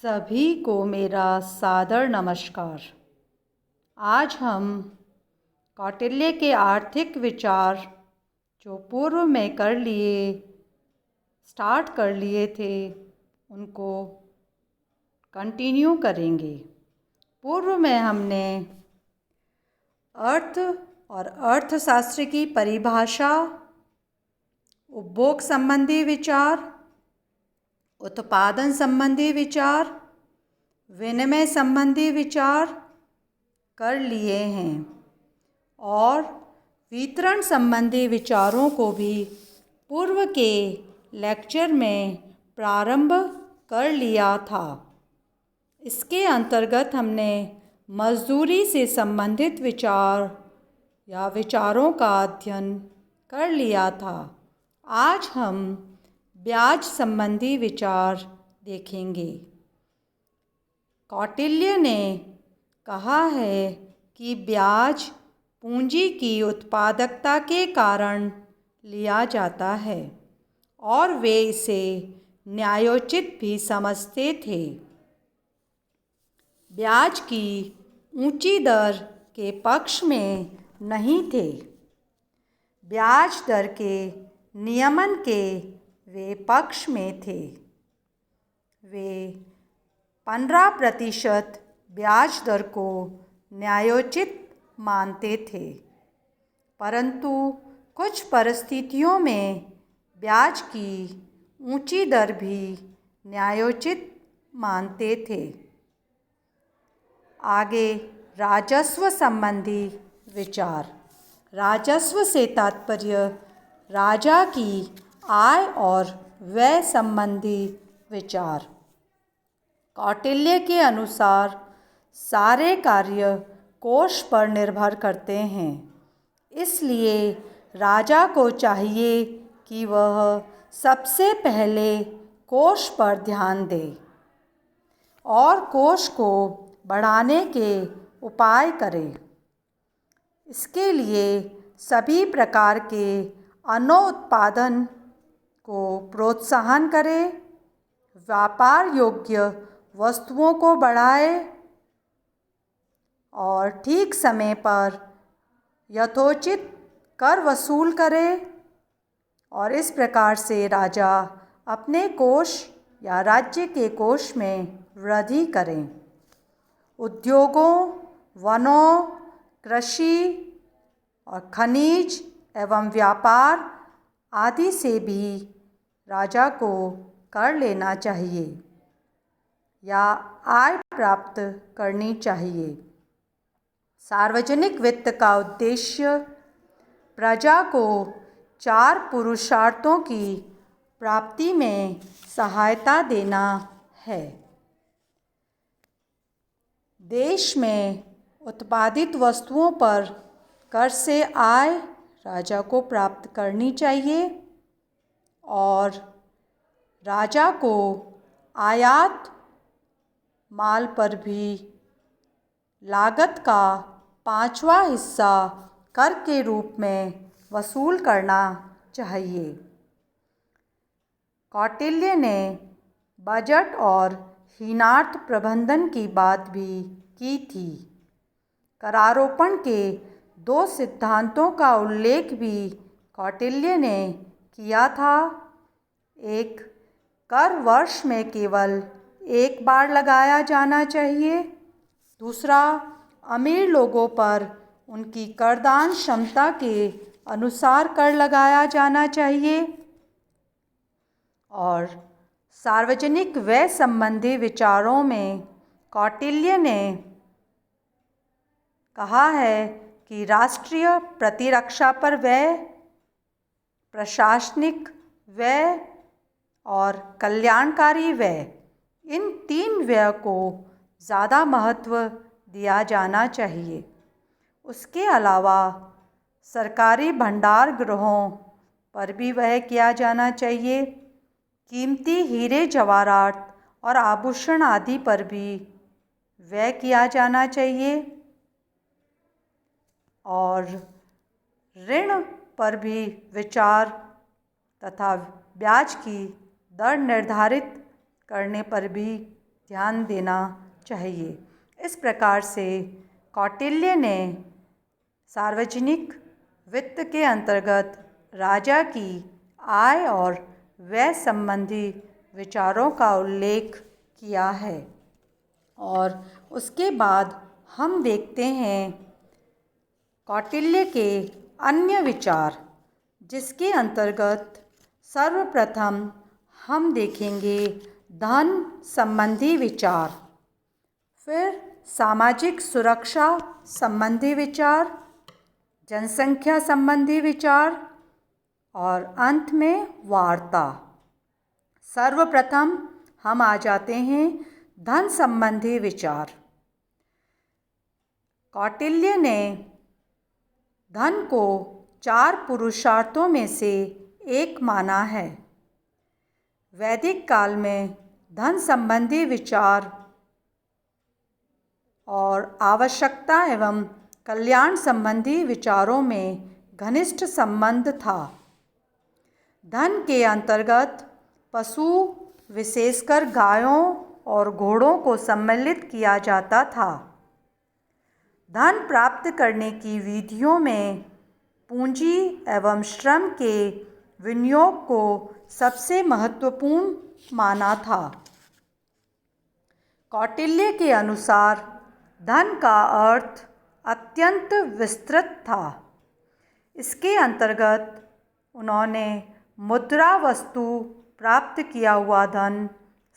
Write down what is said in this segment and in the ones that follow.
सभी को मेरा सादर नमस्कार। आज हम कौटिल्य के आर्थिक विचार जो पूर्व में स्टार्ट कर लिए थे उनको कंटिन्यू करेंगे। पूर्व में हमने अर्थ और अर्थशास्त्र की परिभाषा, उपभोग संबंधी विचार, उत्पादन संबंधी विचार, विनिमय संबंधी विचार कर लिए हैं और वितरण संबंधी विचारों को भी पूर्व के लेक्चर में प्रारंभ कर लिया था। इसके अंतर्गत हमने मजदूरी से संबंधित विचार या विचारों का अध्ययन कर लिया था। आज हम ब्याज संबंधी विचार देखेंगे। कौटिल्य ने कहा है कि ब्याज पूंजी की उत्पादकता के कारण लिया जाता है और वे इसे न्यायोचित भी समझते थे। ब्याज की ऊंची दर के पक्ष में नहीं थे। ब्याज दर के नियमन के वे पक्ष में थे। वे 15% ब्याज दर को न्यायोचित मानते थे, परंतु कुछ परिस्थितियों में ब्याज की ऊंची दर भी न्यायोचित मानते थे। आगे राजस्व संबंधी विचार। राजस्व से तात्पर्य राजा की आय और व्यय संबंधी विचार। कौटिल्य के अनुसार सारे कार्य कोष पर निर्भर करते हैं, इसलिए राजा को चाहिए कि वह सबसे पहले कोष पर ध्यान दे और कोष को बढ़ाने के उपाय करे। इसके लिए सभी प्रकार के अनुत्पादन को प्रोत्साहन करे, व्यापार योग्य वस्तुओं को बढ़ाए और ठीक समय पर यथोचित कर वसूल करे और इस प्रकार से राजा अपने कोष या राज्य के कोष में वृद्धि करें। उद्योगों, वनों, कृषि और खनिज एवं व्यापार आदि से भी राजा को कर लेना चाहिए या आय प्राप्त करनी चाहिए। सार्वजनिक वित्त का उद्देश्य प्रजा को 4 पुरुषार्थों की प्राप्ति में सहायता देना है। देश में उत्पादित वस्तुओं पर कर से आय राजा को प्राप्त करनी चाहिए और राजा को आयात माल पर भी लागत का 5वां हिस्सा कर के रूप में वसूल करना चाहिए। कौटिल्य ने बजट और हीनार्थ प्रबंधन की बात भी की थी। करारोपण के 2 सिद्धांतों का उल्लेख भी कौटिल्य ने किया था। एक, कर वर्ष में केवल एक बार लगाया जाना चाहिए। दूसरा, अमीर लोगों पर उनकी करदान क्षमता के अनुसार कर लगाया जाना चाहिए। और सार्वजनिक व्यय संबंधी विचारों में कौटिल्य ने कहा है कि राष्ट्रीय प्रतिरक्षा पर व्यय, प्रशासनिक व्यय और कल्याणकारी व्यय, इन 3 व्यय को ज़्यादा महत्व दिया जाना चाहिए। उसके अलावा सरकारी भंडार गृहों पर भी व्यय किया जाना चाहिए। कीमती हीरे जवाहरात और आभूषण आदि पर भी व्यय किया जाना चाहिए और ऋण पर भी विचार तथा ब्याज की दर निर्धारित करने पर भी ध्यान देना चाहिए। इस प्रकार से कौटिल्य ने सार्वजनिक वित्त के अंतर्गत राजा की आय और व्यय संबंधी विचारों का उल्लेख किया है। और उसके बाद हम देखते हैं कौटिल्य के अन्य विचार, जिसके अंतर्गत सर्वप्रथम हम देखेंगे धन संबंधी विचार, फिर सामाजिक सुरक्षा संबंधी विचार, जनसंख्या संबंधी विचार और अंत में वार्ता। सर्वप्रथम हम आ जाते हैं धन संबंधी विचार। कौटिल्य ने धन को 4 पुरुषार्थों में से एक माना है। वैदिक काल में धन संबंधी विचार और आवश्यकता एवं कल्याण संबंधी विचारों में घनिष्ठ संबंध था। धन के अंतर्गत पशु, विशेषकर गायों और घोड़ों को सम्मिलित किया जाता था। धन प्राप्त करने की विधियों में पूंजी एवं श्रम के विनियोग को सबसे महत्वपूर्ण माना था। कौटिल्य के अनुसार धन का अर्थ अत्यंत विस्तृत था। इसके अंतर्गत उन्होंने मुद्रा वस्तु प्राप्त किया हुआ धन,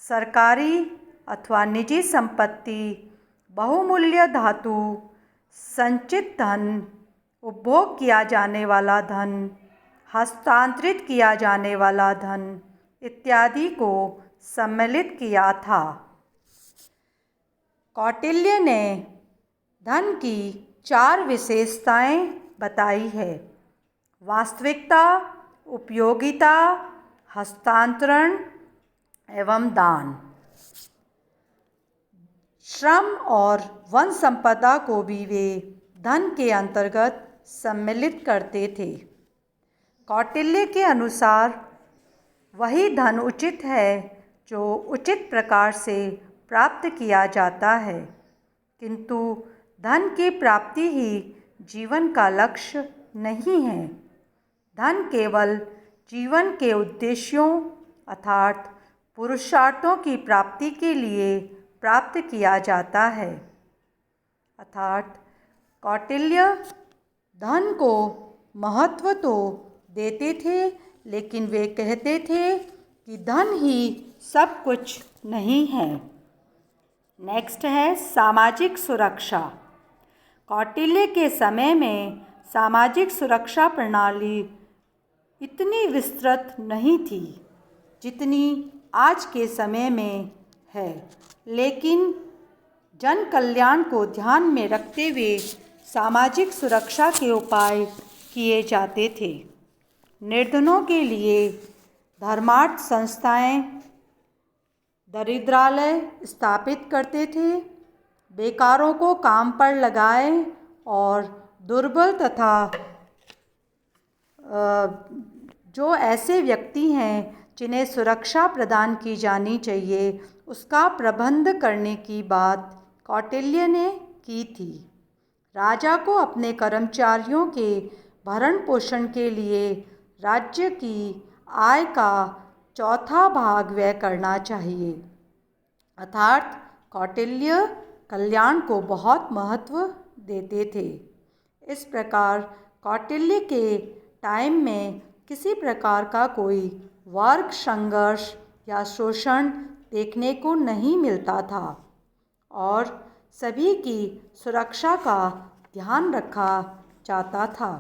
सरकारी अथवा निजी संपत्ति, बहुमूल्य धातु, संचित धन, उपभोग किया जाने वाला धन, हस्तांतरित किया जाने वाला धन इत्यादि को सम्मिलित किया था। कौटिल्य ने धन की 4 विशेषताएं बताई है: वास्तविकता, उपयोगिता, हस्तांतरण एवं दान। श्रम और वन संपदा को भी वे धन के अंतर्गत सम्मिलित करते थे। कौटिल्य के अनुसार वही धन उचित है जो उचित प्रकार से प्राप्त किया जाता है, किंतु धन की प्राप्ति ही जीवन का लक्ष्य नहीं है। धन केवल जीवन के उद्देश्यों अर्थात पुरुषार्थों की प्राप्ति के लिए प्राप्त किया जाता है। अर्थात कौटिल्य धन को महत्व तो देते थे, लेकिन वे कहते थे कि धन ही सब कुछ नहीं है। नेक्स्ट है सामाजिक सुरक्षा। कौटिल्य के समय में सामाजिक सुरक्षा प्रणाली इतनी विस्तृत नहीं थी जितनी आज के समय में है, लेकिन जन कल्याण को ध्यान में रखते हुए सामाजिक सुरक्षा के उपाय किए जाते थे। निर्धनों के लिए धर्मार्थ संस्थाएं, दरिद्रालय स्थापित करते थे, बेकारों को काम पर लगाए और दुर्बल तथा जो ऐसे व्यक्ति हैं जिन्हें सुरक्षा प्रदान की जानी चाहिए, उसका प्रबंध करने की बात कौटिल्य ने की थी। राजा को अपने कर्मचारियों के भरण पोषण के लिए राज्य की आय का 1/4 भाग व्यय करना चाहिए। अर्थात कौटिल्य कल्याण को बहुत महत्व देते थे। इस प्रकार कौटिल्य के टाइम में किसी प्रकार का कोई वर्ग संघर्ष या शोषण देखने को नहीं मिलता था और सभी की सुरक्षा का ध्यान रखा जाता था।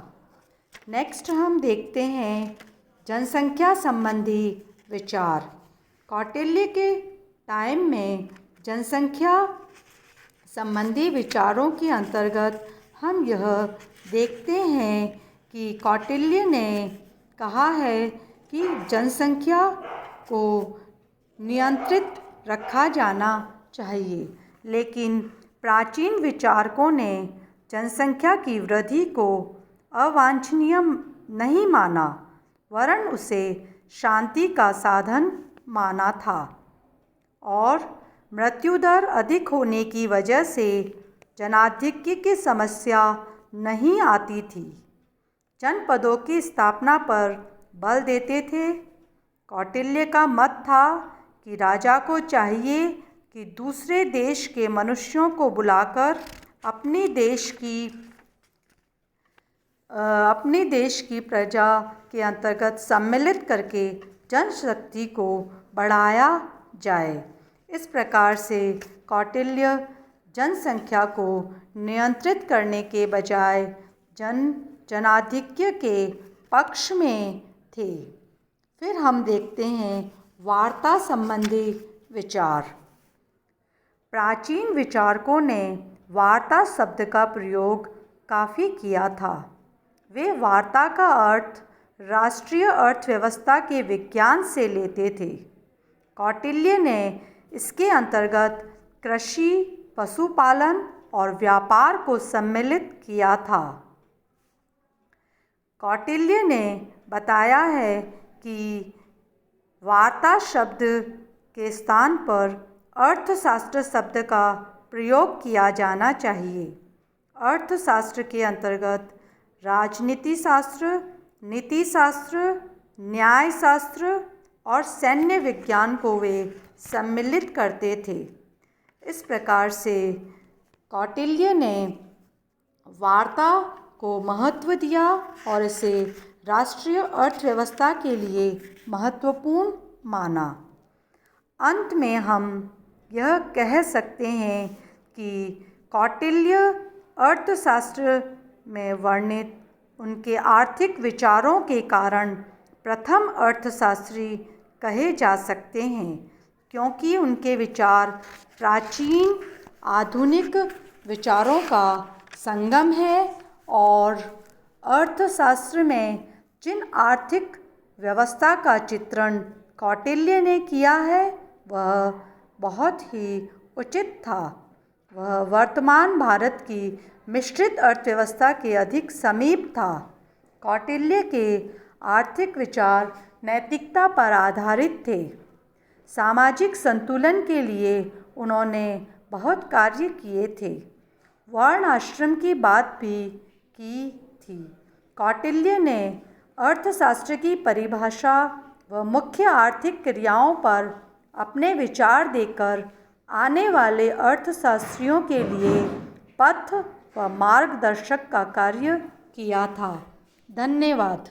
नेक्स्ट हम देखते हैं जनसंख्या संबंधी विचार। कौटिल्य के टाइम में जनसंख्या संबंधी विचारों के अंतर्गत हम यह देखते हैं कि कौटिल्य ने कहा है कि जनसंख्या को नियंत्रित रखा जाना चाहिए, लेकिन प्राचीन विचारकों ने जनसंख्या की वृद्धि को अवांछनीय नहीं माना, वरन उसे शांति का साधन माना था। और मृत्यु दर अधिक होने की वजह से जनाधिक्य की समस्या नहीं आती थी। जनपदों की स्थापना पर बल देते थे। कौटिल्य का मत था कि राजा को चाहिए कि दूसरे देश के मनुष्यों को बुलाकर अपने देश की प्रजा के अंतर्गत सम्मिलित करके जनशक्ति को बढ़ाया जाए। इस प्रकार से कौटिल्य जनसंख्या को नियंत्रित करने के बजाय जनाधिक्य के पक्ष में थे। फिर हम देखते हैं वार्ता संबंधी विचार। प्राचीन विचारकों ने वार्ता शब्द का प्रयोग काफ़ी किया था। वे वार्ता का अर्थ राष्ट्रीय अर्थव्यवस्था के विज्ञान से लेते थे। कौटिल्य ने इसके अंतर्गत कृषि, पशुपालन और व्यापार को सम्मिलित किया था। कौटिल्य ने बताया है कि वार्ता शब्द के स्थान पर अर्थशास्त्र शब्द का प्रयोग किया जाना चाहिए। अर्थशास्त्र के अंतर्गत राजनीति शास्त्र, नीति शास्त्र, न्याय शास्त्र और सैन्य विज्ञान को वे सम्मिलित करते थे। इस प्रकार से कौटिल्य ने वार्ता को महत्व दिया और इसे राष्ट्रीय अर्थव्यवस्था के लिए महत्वपूर्ण माना। अंत में हम यह कह सकते हैं कि कौटिल्य अर्थशास्त्र में वर्णित उनके आर्थिक विचारों के कारण प्रथम अर्थशास्त्री कहे जा सकते हैं, क्योंकि उनके विचार प्राचीन आधुनिक विचारों का संगम है और अर्थशास्त्र में जिन आर्थिक व्यवस्था का चित्रण कौटिल्य ने किया है वह बहुत ही उचित था। वह वर्तमान भारत की मिश्रित अर्थव्यवस्था के अधिक समीप था। कौटिल्य के आर्थिक विचार नैतिकता पर आधारित थे। सामाजिक संतुलन के लिए उन्होंने बहुत कार्य किए थे। वर्ण आश्रम की बात भी की थी। कौटिल्य ने अर्थशास्त्र की परिभाषा व मुख्य आर्थिक क्रियाओं पर अपने विचार देकर आने वाले अर्थशास्त्रियों के लिए पथ व मार्गदर्शक का कार्य किया था। धन्यवाद।